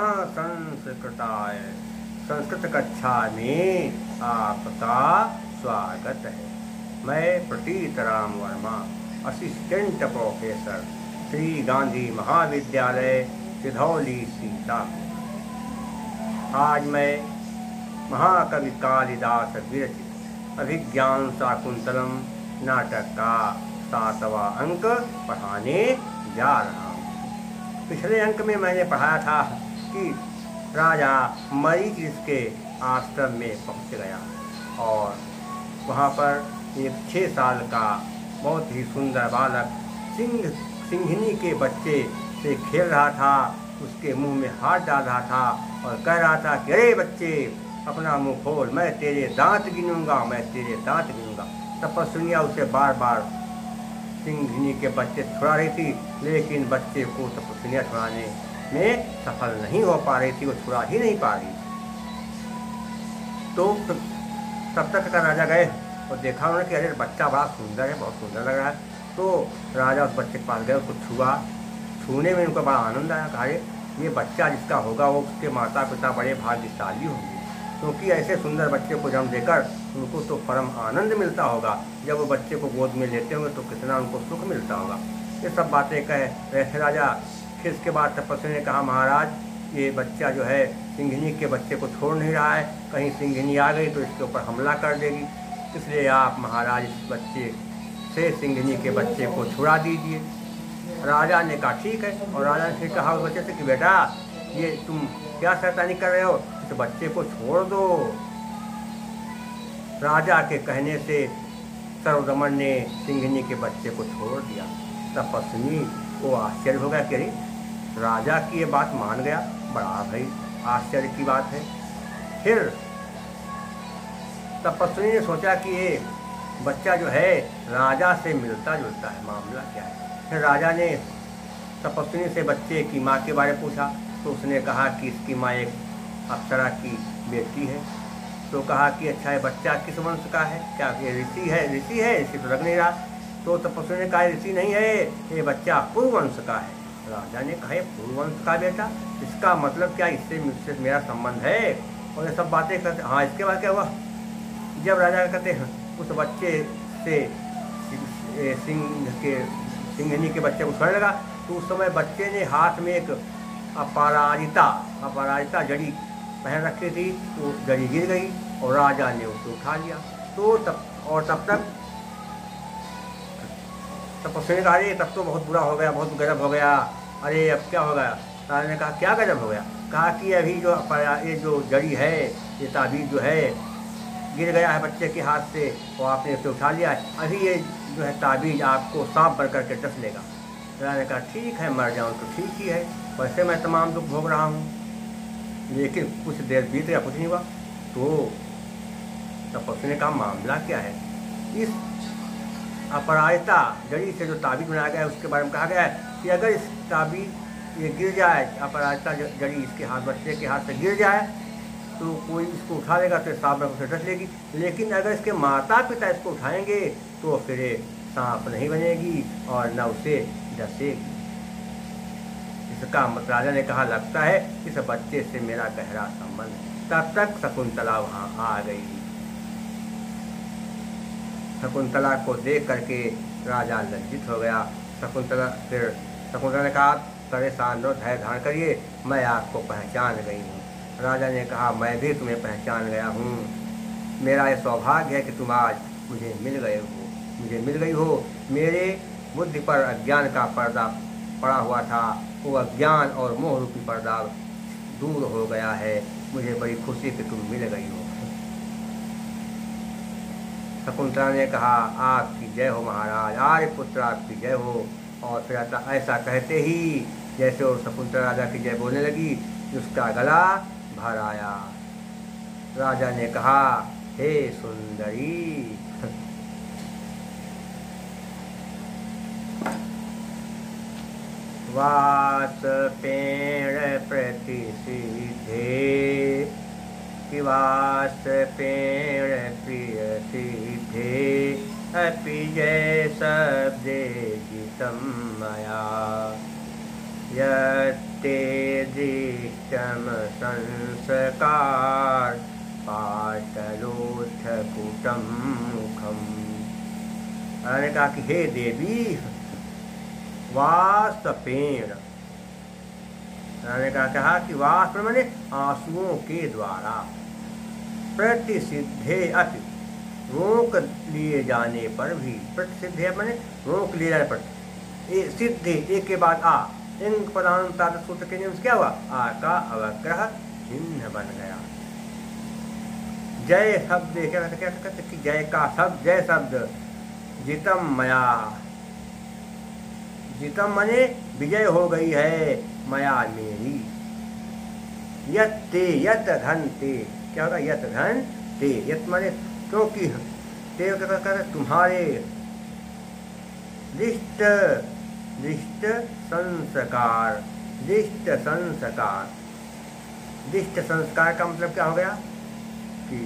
नमः संस्कृताय। संस्कृत कक्षा में आपका स्वागत है। मैं प्रतीत राम वर्मा, असिस्टेंट प्रोफेसर, श्री गांधी महाविद्यालय सिधौली सीता। आज मैं महाकवि कालिदास विरचित अभिज्ञान शाकुंतलम नाटक का 7वां अंक पढ़ाने जा रहा हूँ। पिछले अंक में मैंने पढ़ाया था कि राजा मरीच इसके आश्रम में पहुँच गया और वहाँ पर एक 6 साल का बहुत ही सुंदर बालक सिंघनी के बच्चे से खेल रहा था। उसके मुंह में हाथ डाल रहा था और कह रहा था कि अरे बच्चे, अपना मुंह खोल, मैं तेरे दांत गिनूंगा, मैं तेरे दांत गिनूंगा। तपस्विनियाँ उसे बार बार सिंघनी के बच्चे छुड़ा रही थी, लेकिन बच्चे को तपस्विनियाँ छुड़ाने में सफल नहीं हो पा रही थी, वो छुड़ा ही नहीं पा रही। तो तब तक का राजा गए और देखा उन्होंने कि अरे बच्चा बड़ा सुंदर है, बहुत सुंदर लग रहा है। तो राजा उस बच्चे के पास गए, उसको छुआ। छूने में उनको बड़ा आनंद आया। कहा ये बच्चा जिसका होगा वो उसके माता पिता बड़े भाग्यशाली होंगे, क्योंकि ऐसे सुंदर बच्चे को जन्म देकर उनको तो परम आनंद मिलता होगा। जब वो बच्चे को गोद में लेते होंगे तो कितना उनको सुख मिलता होगा। ये सब बातें कहे रहे राजा। फिर इसके बाद तपस्वी ने कहा महाराज, ये बच्चा जो है सिंघनी के बच्चे को छोड़ नहीं रहा है, कहीं सिंघनी आ गई तो इसके ऊपर हमला कर देगी, इसलिए आप महाराज इस बच्चे से सिंघनी के बच्चे को छुड़ा दीजिए। राजा ने कहा ठीक है। और राजा ने फिर कहा उस बच्चे से कि बेटा, ये तुम क्या शैतानी कर रहे हो, इस बच्चे को छोड़ दो। राजा के कहने से सर्वदमन ने सिंघनी के बच्चे को छोड़ दिया। तपस्वी को आश्चर्य हो गया कि अरे राजा की ये बात मान गया, बड़ा भाई आश्चर्य की बात है। फिर तपस्वी ने सोचा कि ये बच्चा जो है राजा से मिलता जुलता है, मामला क्या है। फिर राजा ने तपस्वी से बच्चे की माँ के बारे में पूछा तो उसने कहा कि इसकी माँ एक अप्सरा की बेटी है। तो कहा कि अच्छा, ये बच्चा किस वंश का है, क्या ये ऋषि है? ऋषि है, ऋषि तो लग नहीं रहा। तो तपस्वी ने कहा ऋषि नहीं है, ये बच्चा पूर्ववंश का है। राजा ने कहा पूर्ववंश का बेटा, इसका मतलब क्या, इससे मुझसे मेरा संबंध है? और ये सब बातें करते। हाँ, इसके बाद क्या हुआ, जब राजा कहते हैं उस बच्चे से सिंघनी के बच्चे को छोड़ने लगा, तो उस समय बच्चे ने हाथ में एक अपराजिता जड़ी पहन रखी थी। वो जड़ी गिर गई और राजा ने उसे उठा लिया। तो तब तक तपस्वी ने कहा अरे तब तो बहुत बुरा हो गया, बहुत गजब हो गया, अरे अब क्या हो गया? राजा ने कहा क्या गजब हो गया? कहा कि अभी ये जो जड़ी है, ये ताबीज जो है गिर गया है बच्चे के हाथ से और आपने उसे उठा लिया है। अभी ये जो है ताबीज आपको सांप भर करके डस लेगा। राजा ने कहा ठीक है, मर जाऊँ तो ठीक ही है, वैसे मैं तमाम दुख भोग रहा हूँ। लेकिन कुछ देर बीत गया, कुछ नहीं हुआ। तो तपस्वी ने कहा मामला क्या है? इस अपराजिता जड़ी से जो ताबीज बनाया गया है उसके बारे में कहा गया है कि अगर इस ताबीज ये गिर जाए, अपराजिता जड़ी इसके हाथ, बच्चे के हाथ से गिर जाए तो कोई इसको उठा लेगा तो सांप उसे डस लेगी। लेकिन अगर इसके माता पिता इसको उठाएंगे तो फिर सांप नहीं बनेगी और न उसे डसेगी। इसका मतलब राजा ने कहा लगता है इस बच्चे से मेरा गहरा संबंध है। तब तक शकुंतला वहाँ आ गई। शकुंतला को देख करके राजा लज्जित हो गया। शकुंतला ने कहा परेशान लो, धैर्य धारण करिए, मैं आपको पहचान गई हूँ। राजा ने कहा मैं भी तुम्हें पहचान गया हूँ, मेरा ये सौभाग्य है कि तुम आज मुझे मिल गई हो। मेरे बुद्धि पर अज्ञान का पर्दा पड़ा हुआ था, वो अज्ञान और मोह रूपी पर्दा दूर हो गया है। मुझे बड़ी खुशी कि तुम मिल गई हो। शकुंतला ने कहा आपकी जय हो महाराज, आर्यपुत्र आपकी जय हो। और फिर ऐसा कहते ही जैसे वो शकुंतला राजा की जय बोलने लगी, उसका गला भर आया। राजा ने कहा हे सुंदरी, वास पेड़ प्रतिसिधे, वास पेड़ प्रिय सिद्धे, अपि जय शब्दे जितम मया। यत् ते दृष्टम संस्कार पाटलोष्ठ कुटम मुखम। मैंने कहा कि हे देवी वाष्पेण, मैंने कहा कि वाष्प मैंने आंसुओं के द्वारा, प्रतिसिद्धे अति रोक लिए जाने पर भी, प्रतिसिद्धे मैंने रोक लिए जाने पर, सिद्धि एक के बाद आ, इंग पदांत सूत्र के नियम से क्या हुआ, आ का अवग्रह चिन्ह बन गया। जय शब्द क्या कहते कि जय का शब्द, जय शब्द जितम मया, जितम मने विजय हो गई है, मया मेरी, यत ते यत धन ते, क्या होगा यत धन ते, यत मने क्योंकि, ते तुम्हारे, लिष्ट लिष्ट संस्कार, लिष्ट संस्कार, लिष्ट संस्कार का मतलब क्या हो गया कि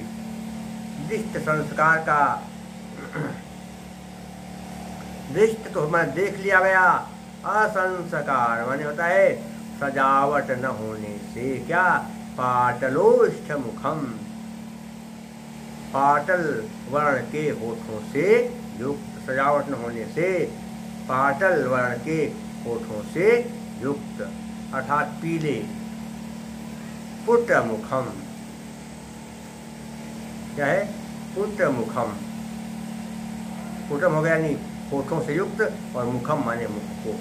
लिष्ट संस्कार का लिष्ट तो मैं देख लिया गया, असंस्कार माने होता है सजावट न होने से, क्या पाटलोष्ठ मुखम, पाटल वर्ण के होठों से युक्त, सजावट न होने से पाटल वर्ण के होठों से युक्त, अर्थात पीले, पुट मुखम, क्या है पुट मुखम, पुटम हो गया नहीं होठों से युक्त, और मुखम माने मुख को।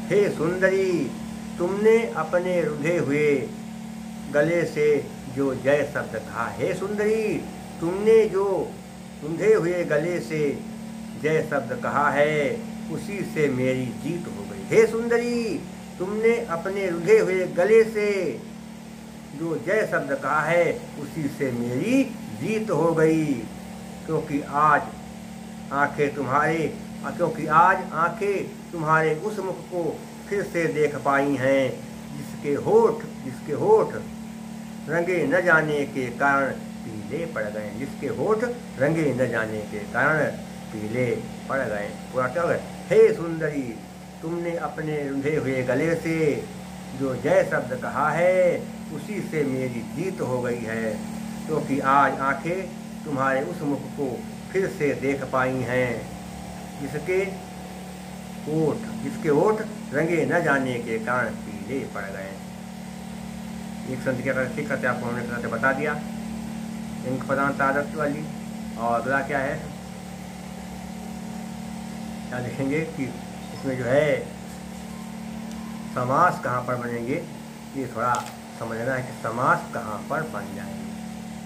हे सुंदरी, तुमने अपने रुधे हुए गले से जो जय शब्द कहा, हे सुंदरी तुमने जो रुंधे हुए गले से जय शब्द कहा है, उसी से मेरी जीत हो गई। हे सुंदरी तुमने अपने रुधे हुए गले से जो जय शब्द कहा है, उसी से मेरी जीत हो गई, क्योंकि आज आंखें तुम्हारे उस मुख को फिर से देख पाई हैं, जिसके होठ रंगे न जाने के कारण पीले पड़ गए, जिसके होठ रंगे न जाने के कारण पीले पड़ गए। पूरा क्या गए, हे सुंदरी तुमने अपने रुंधे हुए गले से जो जय शब्द कहा है, उसी से मेरी जीत हो गई है, क्योंकि आज आंखें तुम्हारे उस मुख को फिर से देख पाई हैं, जिसके होठ रंगे न जाने के कारण पीले पड़ गए। एक संधि क्या करते आपको हमने बता दिया, इंक पदांत आदत वाली। और अगला क्या है, क्या लिखेंगे कि इसमें जो है समास कहाँ पर बनेंगे, ये थोड़ा समझना है कि समास कहाँ पर बन जाएंगे।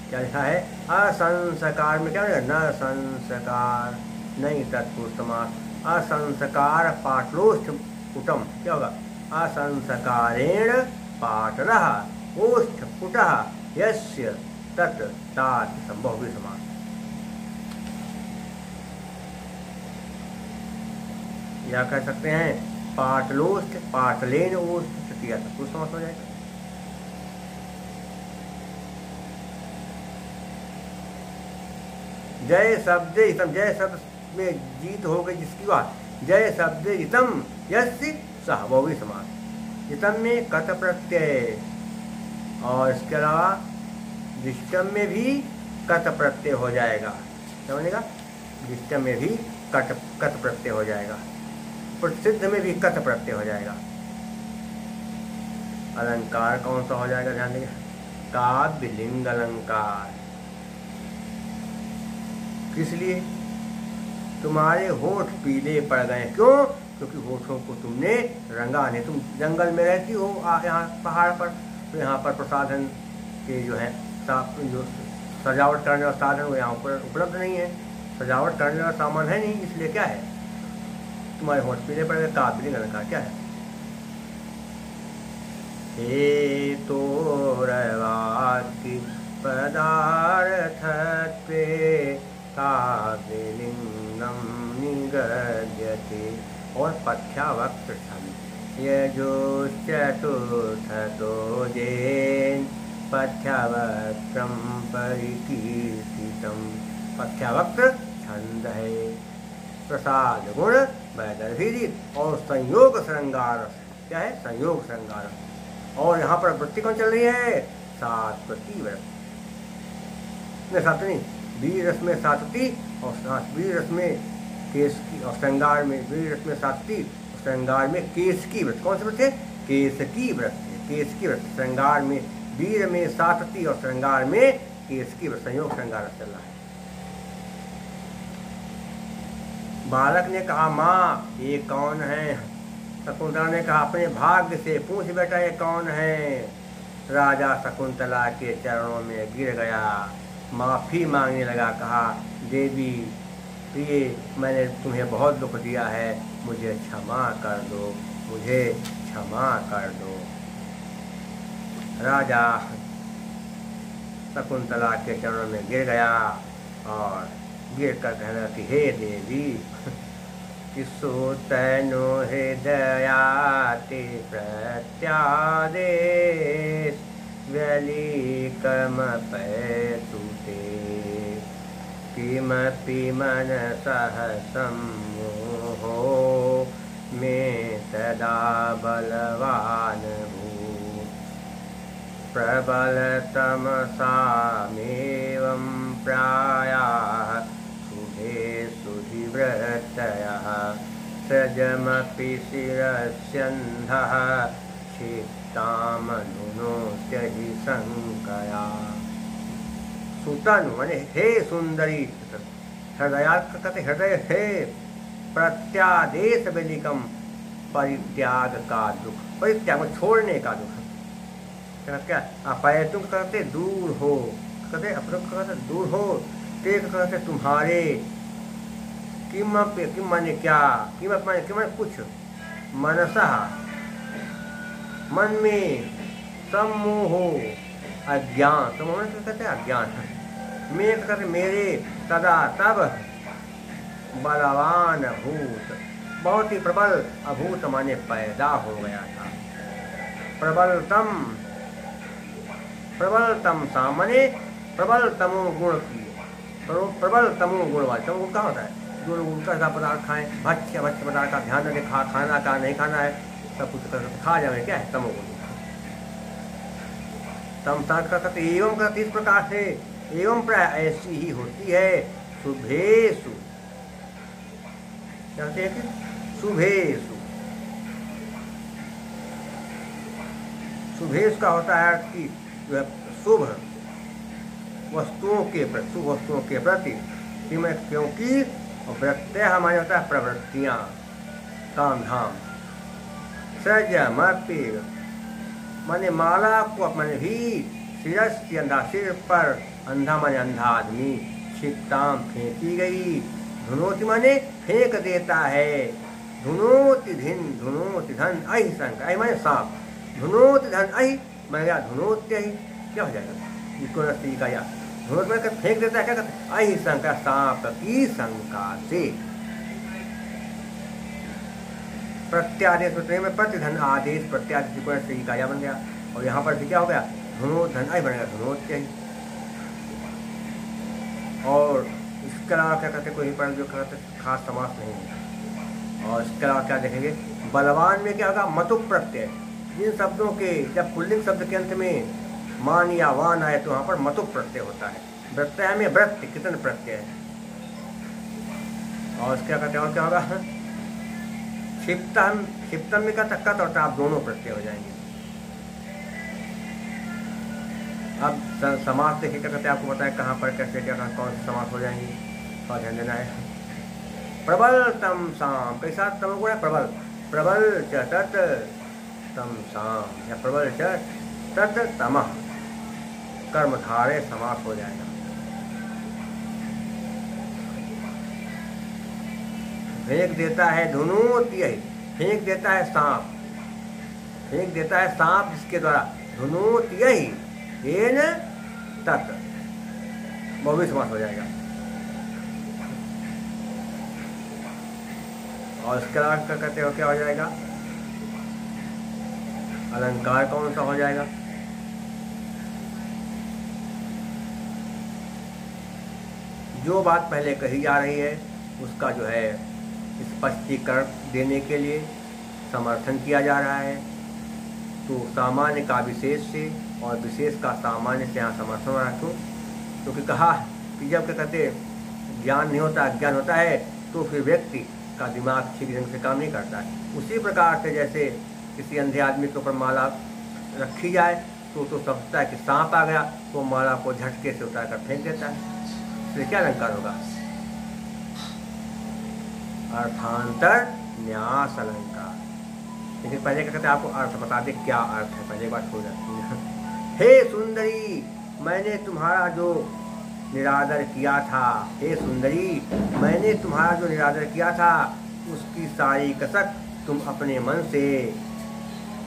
क्या लिखा है, असंस्कार में क्या है, न संस्कार नहीं तत्पुरुष समास, असंस्कार पाटलोष्ठ पुटम, क्या होगा, असंस्कारेण पाटलः ओष्ठ पुटः यस्य तत् तात संभव भी समास। या कह सकते हैं पाटलोष्ठ पाटलेन ओष्ठ तृतीया तत्पुरुष समास हो जाएगा। जय शब्द हितम, जय शब्द में जीत हो गई जिसकी बात, जय शब्द हितम यस्य सह वो भी समास, हितम में कत प्रत्यय, और इसके अलावा दृष्टम में भी कत प्रत्यय हो जाएगा, समझेगा, दृष्टम में भी कत प्रत्यय हो जाएगा, प्रसिद्ध में भी कत प्रत्यय हो जाएगा। अलंकार कौन सा हो जाएगा, ध्यान देंगे, काव्य लिंग अलंकार। किस लिए, तुम्हारे होठ पीले पड़ गए, क्यों, क्योंकि होठों को तुमने रंगा नहीं। तुम जंगल में रहती हो, यहाँ पहाड़ पर, तो यहाँ पर प्रसाधन के जो है जो सजावट करने वाला साधन वो यहाँ पर उपलब्ध नहीं है, सजावट करने वाला सामान है नहीं, इसलिए क्या है तुम्हारे होठ पीले पड़ गए। काव्य लिंग अलंकार क्या है, हे तो पदार्थत्वे काव्यलिंगम निगद्यते, और पथ्यावक्त यजुश्चतुर्थतो जेन पथ्यावक्त्रम परिकीर्तितम। पथ्यावक्त छंद है, प्रसाद गुण वैदर्भिदित और संयोग श्रृंगार क्या है? संयोग श्रृंगार। और यहाँ पर वृत्ति कौन चल रही है? सात्वती वृत्ति, नहीं सात्वती नहीं, वीर रस में सात्वती और वीर रस में केस की, और श्रृंगार में वीर रस में सात्वती, श्रृंगार में केस की वृत्ति। कौन सी वृत्ति है? केस की वृत्ति, केस की वृत्ति। श्रृंगार में वीर में सात्वती और श्रृंगार में केस की वृत्ति, संयोग श्रृंगार चल रहा है। बालक ने कहा, माँ ये कौन है? शकुंतला ने कहा, अपने भाग्य से पूछ बेटा ये कौन है? राजा शकुंतला के चरणों में गिर गया, माफ़ी मांगने लगा। कहा, देवी प्रिय, मैंने तुम्हें बहुत दुख दिया है, मुझे क्षमा कर दो, मुझे क्षमा कर दो। राजा शकुंतला के चरणों में गिर गया और गिर कर कहने लगी, हे देवी, किसो तैनो हृदयाति प्रत्यादेश व्यलीकमपैतुते किमपि मनसः सम्मोहो मे तदा बलवान् भूत् प्रबलतमसामेवं प्रायाः सुधिवृत्तयः सृजमपि शिरस्यन्धः क्षिप्तामनुनोत्य हि शङ्कया। सुतनु माने हे सुंदरी, हृदयात् कहते हृदय है, प्रत्यादेश वेलिकम परित्याग का दुख, परित्याग छोड़ने का दुख। क्या अपैतुम कहते दूर हो, कहते अपने कहते दूर हो, ते कहते तुम्हारे, किम माने क्या, किम माने कुछ, मनसा मन में, सम्मोहो अज्ञान, सम्मोह कहते अज्ञान, मैं कहते मेरे, तदा तब, बलवान भूत बहुत ही प्रबल, अभूत माने पैदा हो गया था। प्रबलतम सामने प्रबल तमो गुण की, प्रबल तमो गुण वाले, तमो गुण कहाँ होता है? जो लोग उल्टा पदार्थ खाएं, भक्ष्य पदार्थ का ध्यान रखें, खाना का नहीं खाना है, सब कुछ खा जाए, क्या है? तमो गुण। तम सात का कहते एवं कहते इस प्रकार से, एवं प्राय ऐसी ही होती है शुभेषु, कहते हैं कि शुभेषु, शुभेषु का होता है कि शुभ वस्तुओं के प्रति, शुभ वस्तुओं के प्रति, क्योंकि वृत्तय हमारे होता है प्रवृत्तियाँ, काम धाम। सृजमपि माने माला को अपने भी, शिरस्य अंधा, सिर पर, अंधा माने अंधा आदमी, क्षिप्ताम फेंकी गई, धुनोति माने फेंक देता है, धुनोति धन अहि शंका, अहि माने सांप, धुनोति धन अहि माने क्या? धुनोत्य ही क्या हो जाएगा? इसको रस्ती का या धुनोत में फेंक देता है, क्या कहते? अहि शंका, सांप की शंका से। प्रत्यादेश में प्रतिधन आदेश, प्रत्यादेश को रस्ती का या बन गया, और यहाँ पर भी क्या हो गया? धुनोत धन अहि बनेगा, धुनोत्य ही। और इसके अलावा क्या कहते? कोई पर जो कहते खास समास नहीं है। और इसके अलावा क्या देखेंगे? बलवान में क्या होगा? मतु प्रत्यय, जिन शब्दों के जब पुल्लिंग शब्द के अंत में मान या वान आए तो वहाँ पर मतु प्रत्यय होता है। प्रत्यय में व्रत कितने प्रत्यय है। और क्या कहते हैं? और क्या होगा? क्षिप्तम, क्षिप्तम में क्या तक्कत और आप दोनों प्रत्यय हो जाएंगे। अब समास देखिए, क्या कहते हैं? आपको बताया कहाँ पर कैसे क्या कौन से समास हो जाएंगे, और ध्यान देना है। प्रबल तम साम, कैसा तम गुण है? प्रबल, प्रबल च तत् तम साम, या प्रबल च तत् तमः, कर्मधारय समास हो जाएगा। फेंक देता है धुनोति, फेंक देता है सांप, फेंक देता है सांप जिसके द्वारा, धुनोति येन तत्, बहुवी समास हो जाएगा। और इसके अलावा क्या कहते हो? क्या हो जाएगा? अलंकार कौन सा हो जाएगा? जो बात पहले कही जा रही है उसका जो है स्पष्टीकरण देने के लिए समर्थन किया जा रहा है। तो सामान्य का विशेष से और विशेष का सामान्य से यहाँ समर्थन हो रहा है। क्योंकि कहा कि जब क्या कहते ज्ञान नहीं होता, अज्ञान होता है, तो फिर व्यक्ति का दिमाग ठीक ढंग से काम नहीं करता है। उसी प्रकार से जैसे किसी अंधे आदमी के ऊपर माला रखी जाए तो समझता है कि सांप आ गया, तो माला को झटके से उतार कर फेंक देता है। इसलिए क्या अलंकार होगा? अर्थांतर न्यास अलंकार। लेकिन पहले क्या कहते हैं, आपको अर्थ बता दे क्या अर्थ है, पहले बात हो जाती है। हे सुंदरी, मैंने तुम्हारा जो निरादर किया था, हे सुंदरी, मैंने तुम्हारा जो निरादर किया था उसकी सारी कसक तुम अपने मन से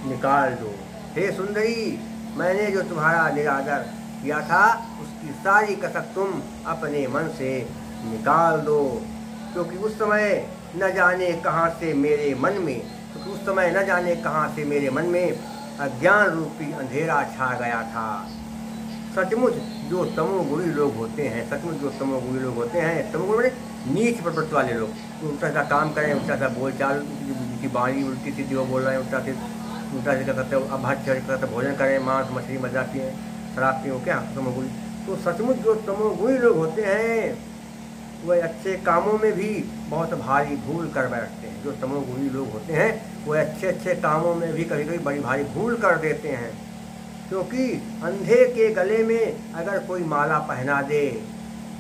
निकाल दो। हे सुंदरी, मैंने जो तुम्हारा निरादर किया था उसकी सारी कसक तुम अपने मन से निकाल दो। क्योंकि उस समय न जाने कहाँ से मेरे मन में क्योंकि उस समय न जाने कहाँ से मेरे मन में अज्ञान रूपी अंधेरा छा गया था। सचमुच जो तमोगुणी लोग होते हैं, सचमुच जो तमोगुणी लोग होते हैं, तमोगुणी नीच प्रवृत्ति वाले लोग, उल्टा सा काम करें, उल्टा सा बोलचाल, उनकी बाणी उल्टी सीधी वो बोल रहे हैं, उल्टा से क्या करते हैं, अभद्र करते भोजन करें, मांस मछली मजा पिए, शराब पिए, क्या तमोगुणी। तो सचमुच जो तमोगुणी लोग होते हैं वह अच्छे कामों में भी बहुत भारी भूल कर बैठते हैं। जो तमोगुणी लोग होते हैं वह अच्छे कामों में भी कभी कभी बड़ी भारी भूल कर देते हैं। क्योंकि अंधे के गले में अगर कोई माला पहना दे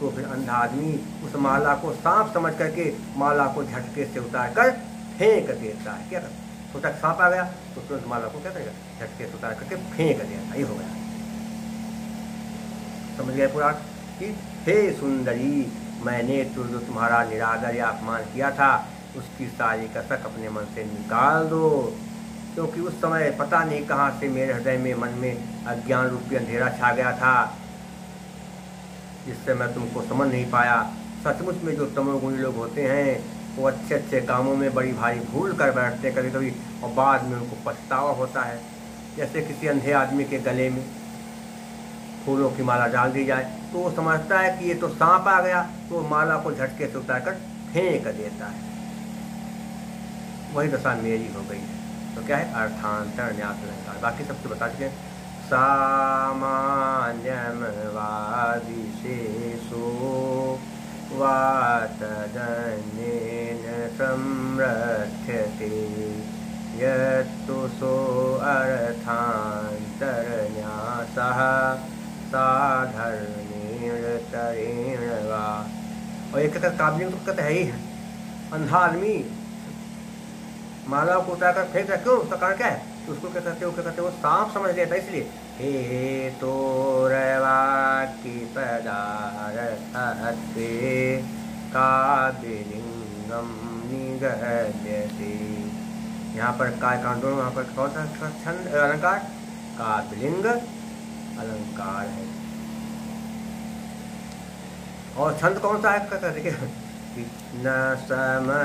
तो फिर अंधा आदमी उस माला को सांप समझ करके माला को झटके से उतार कर फेंक देता है। क्या छोटा सांप आ गया तो तुरंत माला को क्या करेगा, झटके से उतार करके फेंक देता। ये हो गया, समझ गए पूरा कि हे सुंदरी, मैंने तो जो तुम्हारा निरादर या अपमान किया था उसकी सारी कसक अपने मन से निकाल दो। क्योंकि उस समय पता नहीं कहाँ से मेरे हृदय में, मन में अज्ञान रूपी अंधेरा छा गया था, जिससे मैं तुमको समझ नहीं पाया। सचमुच में जो तमोगुणी लोग होते हैं वो अच्छे कामों में बड़ी भारी भूल कर बैठते हैं कभी कभी, और बाद में उनको पछतावा होता है। जैसे किसी अंधे आदमी के गले में फूलों की माला डाल दी जाए तो वो समझता है कि ये तो सांप आ गया, तो माला को झटके से उतार कर फेंक देता है। वही दशा मेरी हो गई है। तो क्या है? अर्थांतर न्यास अलंकार। बाकी सबसे बता चुके हैं। सामान्यम वा विशेषो वा तदन्येन संरक्ष्यते यत्तु सो अर्थांतर न्यासः साधर्मेण तरेण वा। और एक काव्य तो कहते है ही है, अंधा आदमी माला को उतार कर फेंक रहा, क्यों? उसका कारण क्या है? तो उसको क्या कहते हो, वो सांप समझ लेता है। इसलिए हे तो रवाकी पदारथे काव्यलिंगम निगद्यते। यहाँ पर काय कांडों, यहाँ पर कौन सा छंद अलंकार? काव्यलिंग अलंकार है। और छंद कौन सा है? कहते देखिए, न समरसलागः,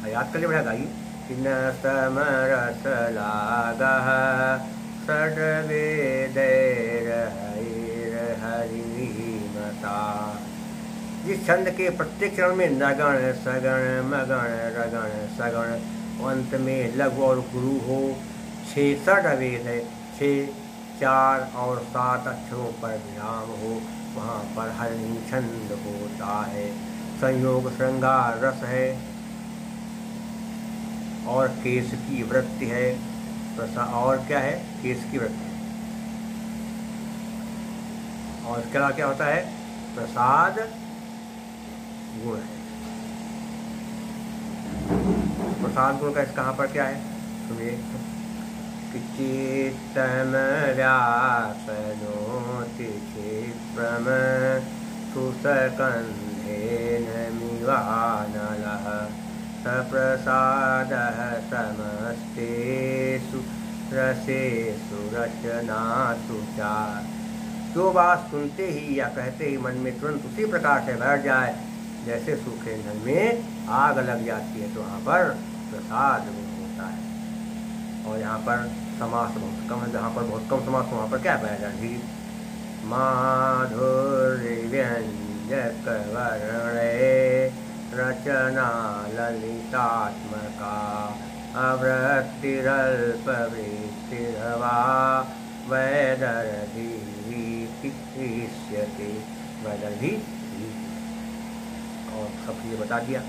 याद कर लिए, बढ़िया गाइए। न समरसलागः षड्वेदैर्हरिर्हरिमता। जिस छंद के प्रत्येक चरण में नगण सगण मगण रगण सगण, अंत में लघु और गुरु हो, 6 षड्वेद है, 6 4 और 7 अक्षरों पर विराम हो, वहाँ पर हरिणी छंद होता है। संयोग श्रृंगार रस है और केश की वृत्ति है। और क्या है? केश की वृत्ति। और इसके अलावा क्या होता है? प्रसाद गुण है। प्रसाद गुण का कहाँ पर क्या है सुनिए। चित्तम व्यापनोति क्षिप्रम सुसकन्धेन मिवानलः सप्रसादः समस्तेषु रसेषु रचनासु च। जो बात सुनते ही या कहते ही मन में तुरंत उसी प्रकार से बैठ जाए जैसे सूखे ईंधन में आग लग जाती है, तो वहाँ पर प्रसाद गुण होता है। और यहाँ पर समास बहुत कम है, जहाँ पर बहुत कम समास वहाँ पर क्या पाया जाए? माधुर्य व्यंजक वर्णे रचना ललितात्मका अवृत्तिरल्पवृत्तिर्वा वैदर्भीष्यते वैदर्भी। और सब ये बता दिया।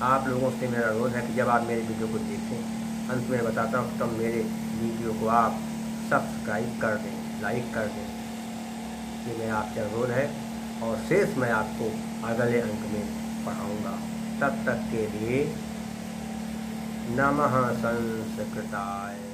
आप लोगों से मेरा अनुरोध है कि जब आप मेरे वीडियो को देखें, अंत में बताता हूँ तब मेरे वीडियो को आप सब्सक्राइब कर दें, लाइक कर दें। ये मेरा आपसे अनुरोध है और शेष मैं आपको अगले अंक में पढ़ाऊँगा। तब तक के लिए नमः संस्कृताय।